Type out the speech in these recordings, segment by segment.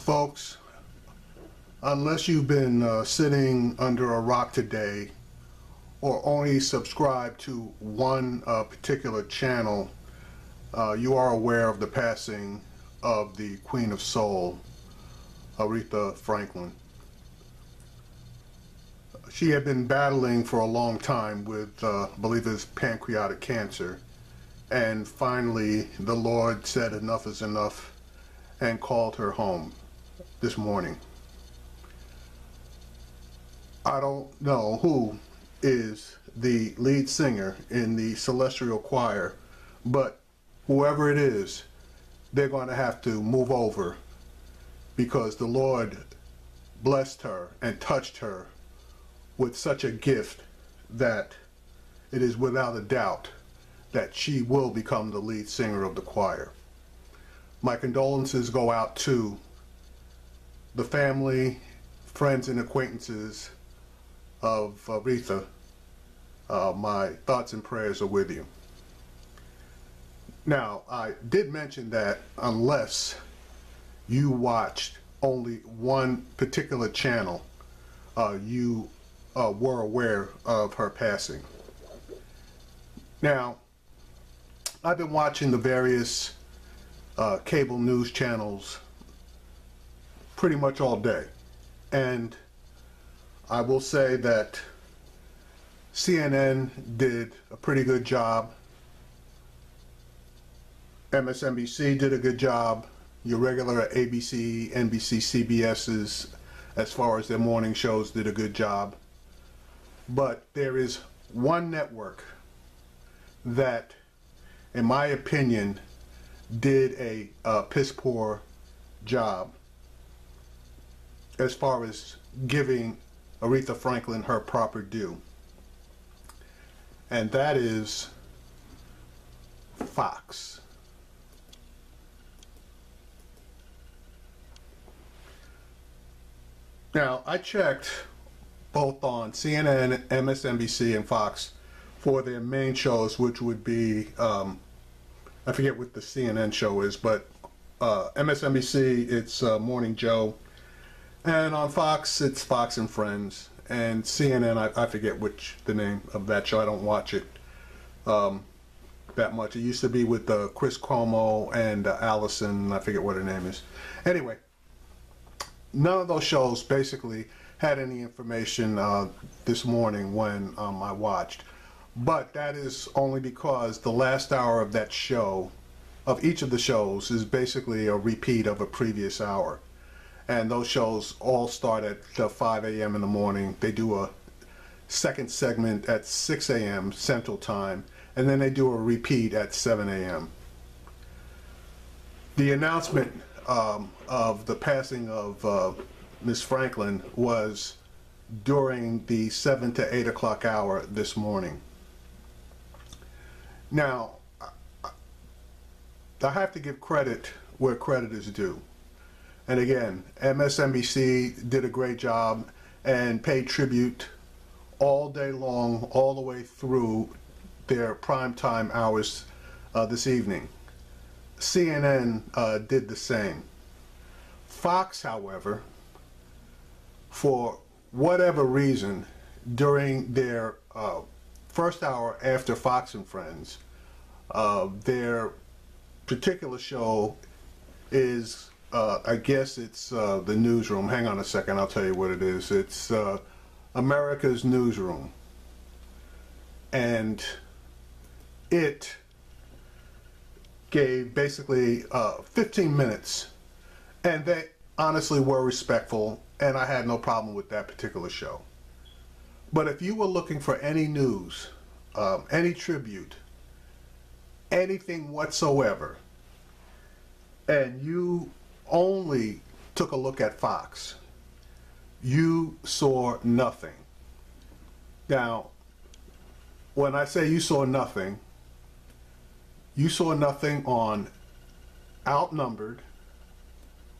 Folks, unless you've been sitting under a rock today or only subscribe to one particular channel, you are aware of the passing of the Queen of Soul, Aretha Franklin. She had been battling for a long time with, I believe it's pancreatic cancer, and finally the Lord said enough is enough and called her home this morning. I don't know who is the lead singer in the celestial choir, but whoever it is, they're going to have to move over, because the Lord blessed her and touched her with such a gift that it is without a doubt that she will become the lead singer of the choir. My condolences go out to the family, friends, and acquaintances of Aretha. My thoughts and prayers are with you. Now, I did mention that unless you watched only one particular channel, you were aware of her passing. Now, I've been watching the various cable news channels pretty much all day, and I will say that CNN did a pretty good job, MSNBC did a good job, your regular ABC, NBC, CBS's, as far as their morning shows, did a good job. But there is one network that, in my opinion, did a piss poor job as far as giving Aretha Franklin her proper due, and that is Fox. Now, I checked both on CNN, MSNBC, and Fox for their main shows, which would be, I forget what the CNN show is, but MSNBC, it's Morning Joe, and on Fox, it's Fox and Friends, and CNN, I forget which the name of that show. I don't watch it that much. It used to be with Chris Cuomo and Allison, I forget what her name is. Anyway, none of those shows basically had any information this morning when I watched. But that is only because the last hour of that show, of each of the shows, is basically a repeat of a previous hour. And those shows all start at 5 a.m. in the morning. They do a second segment at 6 a.m. Central Time, and then they do a repeat at 7 a.m. The announcement of the passing of Miss Franklin was during the 7 to 8 o'clock hour this morning. Now, I have to give credit where credit is due. And again, MSNBC did a great job and paid tribute all day long, all the way through their primetime hours this evening. CNN did the same. Fox, however, for whatever reason, during their first hour after Fox and Friends, their particular show is, I guess it's the Newsroom. Hang on a second, I'll tell you what it is. It's America's Newsroom. And it gave basically 15 minutes, and they honestly were respectful, and I had no problem with that particular show. But if you were looking for any news, any tribute, anything whatsoever, and you only took a look at Fox, you saw nothing. Now, when I say you saw nothing on Outnumbered,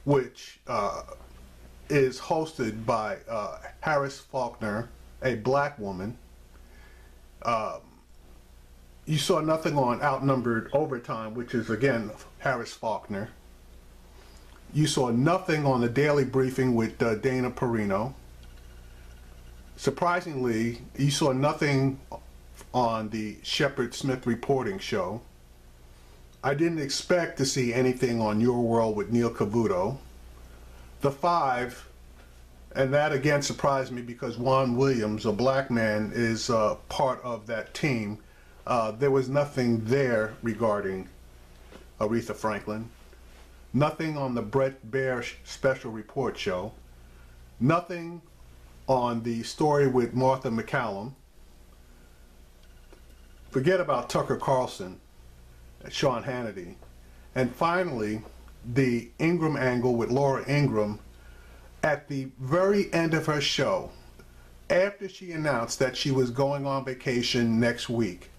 which is hosted by Harris Faulkner, a black woman. You saw nothing on Outnumbered Overtime, which is again Harris Faulkner. You saw nothing on the Daily Briefing with Dana Perino. Surprisingly, you saw nothing on the Shepard Smith Reporting Show. I didn't expect to see anything on Your World with Neil Cavuto. The Five, and that again surprised me because Juan Williams, a black man, is part of that team. There was nothing there regarding Aretha Franklin. Nothing on the Bret Baier Special Report Show. Nothing on the story with Martha McCallum. Forget about Tucker Carlson, Sean Hannity. And finally, the Ingraham angle with Laura Ingraham at the very end of her show, after she announced that she was going on vacation next week.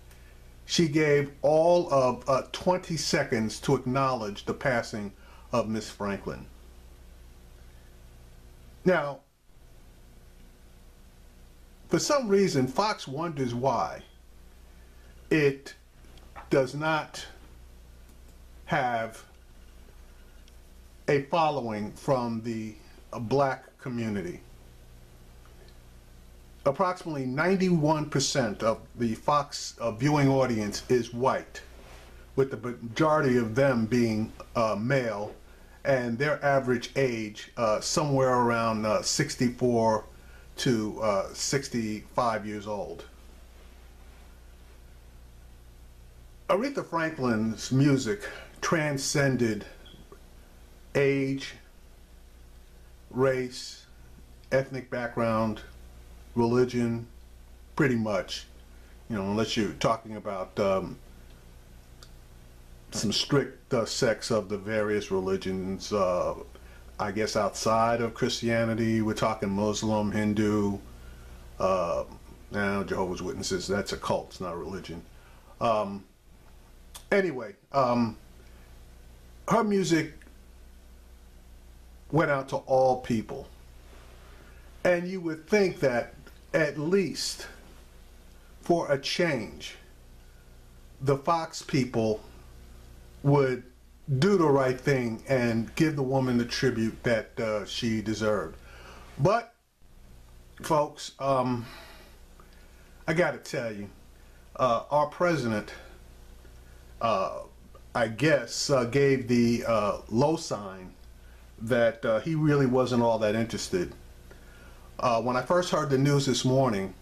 She gave all of 20 seconds to acknowledge the passing of Miss Franklin. Now, for some reason, Fox wonders why it does not have a following from the black community. Approximately 91% of the Fox viewing audience is white, with the majority of them being male, and their average age somewhere around 64 to 65 years old. Aretha Franklin's music transcended age, race, ethnic background, religion, pretty much, you know, unless you're talking about some strict sects of the various religions, I guess outside of Christianity. We're talking Muslim, Hindu, now Jehovah's Witnesses, that's a cult, it's not a religion. Anyway, her music went out to all people. And you would think that at least for a change, the Fox people would do the right thing and give the woman the tribute that she deserved. But, folks, I got to tell you, our president, I guess, gave the low sign that he really wasn't all that interested. When I first heard the news this morning,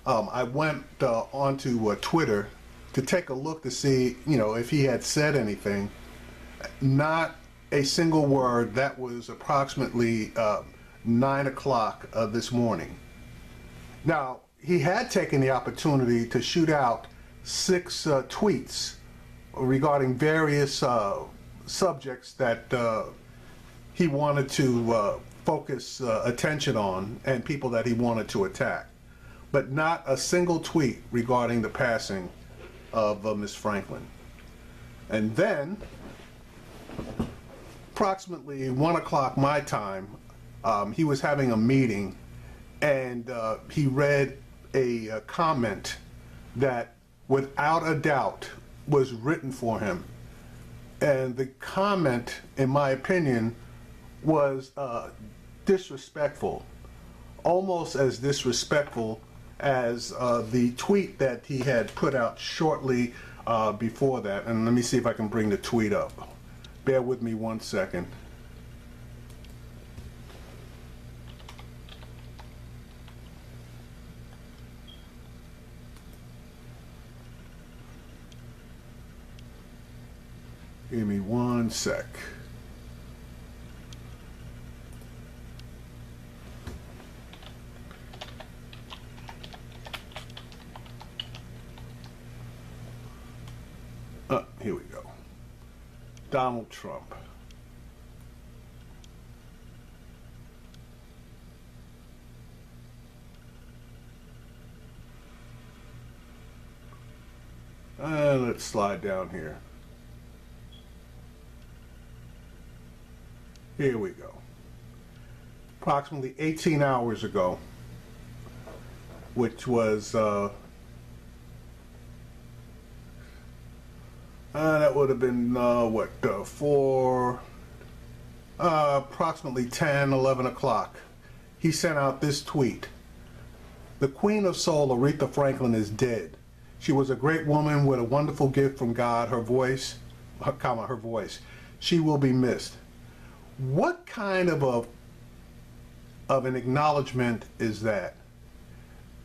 I went onto Twitter to take a look to see, you know, if he had said anything. Not a single word. That was approximately 9 o'clock this morning. Now, he had taken the opportunity to shoot out 6 tweets regarding various subjects that he wanted to focus attention on and people that he wanted to attack, but not a single tweet regarding the passing of Miss Franklin. And then, approximately 1 o'clock my time, he was having a meeting, and he read a comment that without a doubt was written for him. And the comment, in my opinion, was disrespectful, almost as disrespectful as the tweet that he had put out shortly before that. And let me see if I can bring the tweet up. Bear with me 1 second. Give me 1 sec. Here we go. Donald Trump. Let's slide down here. Here we go. Approximately 18 hours ago, which was that would have been what, 4 approximately 10, 11 o'clock, he sent out this tweet. The Queen of Soul, Aretha Franklin, is dead. She was a great woman with a wonderful gift from God. Her voice, her voice. She will be missed. What kind of an acknowledgement is that?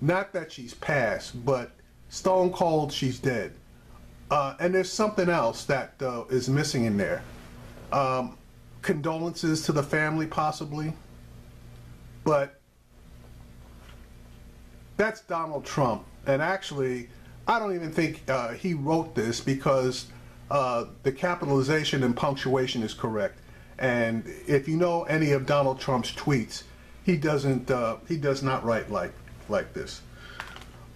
Not that she's passed, but stone cold, she's dead. And there's something else that is missing in there. Condolences to the family, possibly. But that's Donald Trump. And actually, I don't even think he wrote this, because the capitalization and punctuation is correct. And if you know any of Donald Trump's tweets, he does not write like this.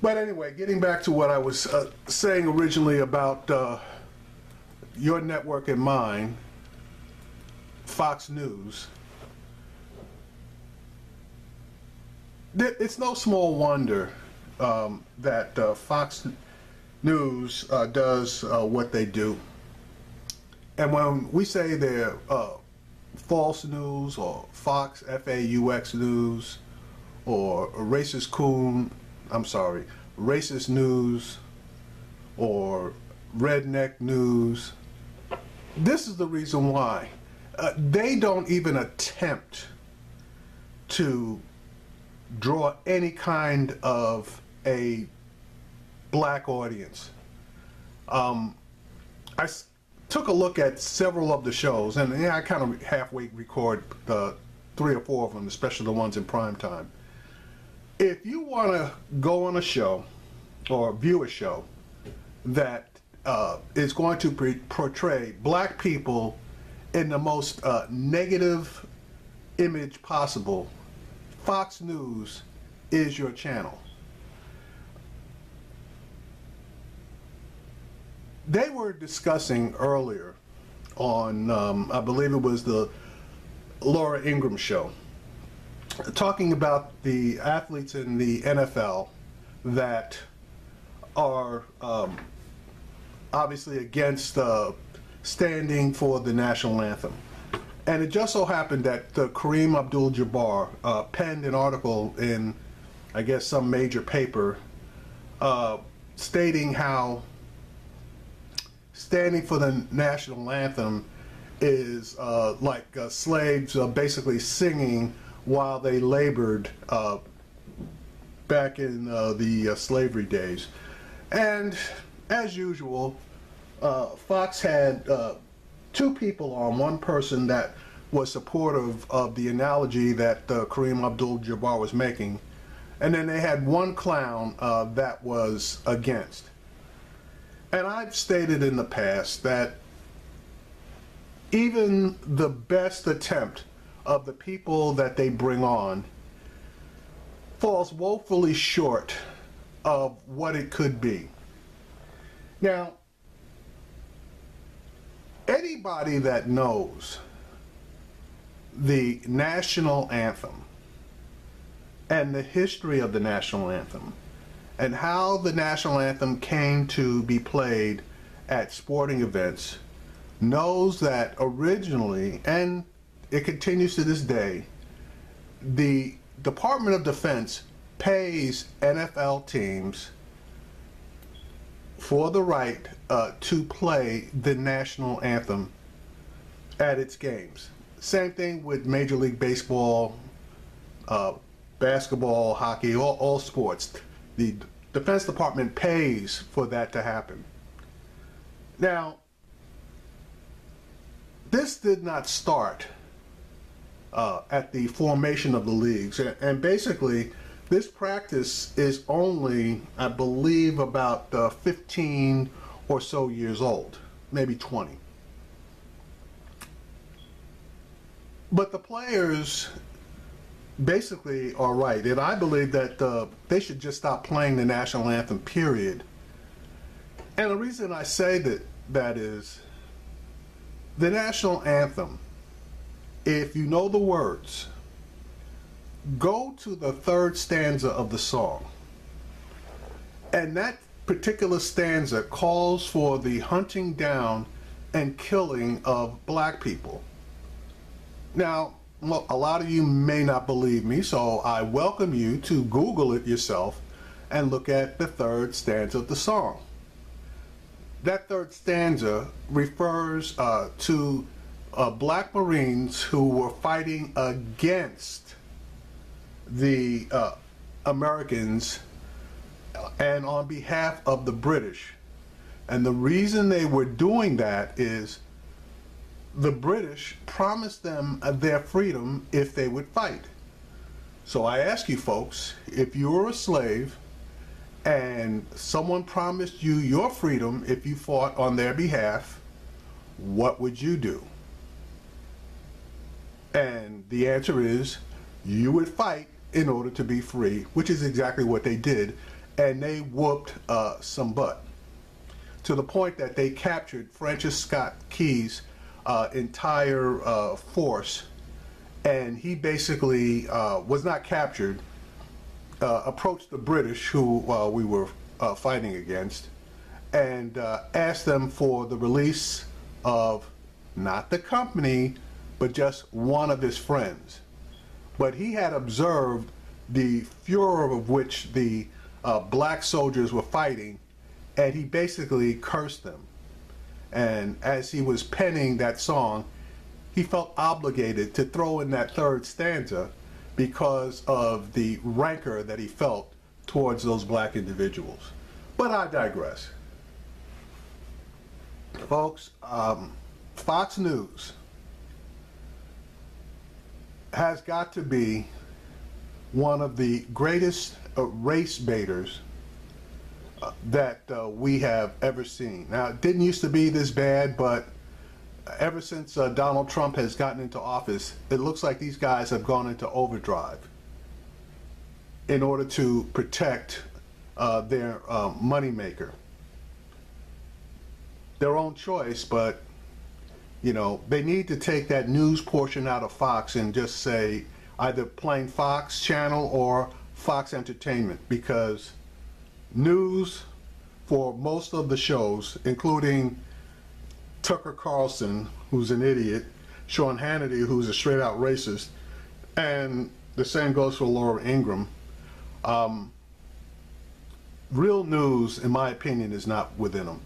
But anyway, getting back to what I was saying originally about your network and mine, Fox News. It's no small wonder that Fox News does what they do. And when we say they're false news, or Fox, F-A-U-X news, or racist news, or redneck news, this is the reason why. They don't even attempt to draw any kind of a black audience. I took a look at several of the shows, and I kind of halfway record 3 or 4 of them, especially the ones in prime time. If you want to go on a show or view a show that is going to portray black people in the most negative image possible, Fox News is your channel. They were discussing earlier on, I believe it was the Laura Ingraham show, talking about the athletes in the NFL that are obviously against standing for the national anthem. And it just so happened that Kareem Abdul-Jabbar penned an article in, I guess, some major paper stating how standing for the national anthem is like slaves basically singing while they labored back in the slavery days. And as usual, Fox had 2 people on, one person that was supportive of the analogy that Kareem Abdul-Jabbar was making, and then they had one clown that was against. And I've stated in the past that even the best attempt of the people that they bring on falls woefully short of what it could be. Now, anybody that knows the national anthem and the history of the national anthem and how the national anthem came to be played at sporting events knows that originally, and it continues to this day, the Department of Defense pays NFL teams for the right to play the national anthem at its games. Same thing with Major League Baseball, basketball, hockey, all sports. The Defense Department pays for that to happen. Now, this did not start at the formation of the leagues, and basically this practice is only, I believe, about 15 or so years old, maybe 20. But the players basically are right, and I believe that they should just stop playing the national anthem, period. And the reason I say that is the national anthem, if you know the words, go to the 3rd stanza of the song. And that particular stanza calls for the hunting down and killing of black people. Now, look, a lot of you may not believe me, so I welcome you to Google it yourself and look at the third stanza of the song. That third stanza refers to black Marines who were fighting against the Americans and on behalf of the British. And the reason they were doing that is the British promised them their freedom if they would fight. So I ask you folks, if you were a slave and someone promised you your freedom if you fought on their behalf, what would you do? And the answer is you would fight in order to be free, which is exactly what they did. And they whooped some butt, to the point that they captured Francis Scott Key's entire force, and he basically was not captured, approached the British who we were fighting against, and asked them for the release of not the company, but just one of his friends. But he had observed the furor of which the black soldiers were fighting, and he basically cursed them. And as he was penning that song, he felt obligated to throw in that third stanza because of the rancor that he felt towards those black individuals. But I digress. Folks, Fox News has got to be one of the greatest race baiters that we have ever seen. Now, it didn't used to be this bad, but ever since Donald Trump has gotten into office, it looks like these guys have gone into overdrive in order to protect their moneymaker. Their own choice, but you know, they need to take that news portion out of Fox and just say either plain Fox Channel or Fox Entertainment, because news for most of the shows, including Tucker Carlson, who's an idiot, Sean Hannity, who's a straight out racist, and the same goes for Laura Ingraham, real news, in my opinion, is not within them.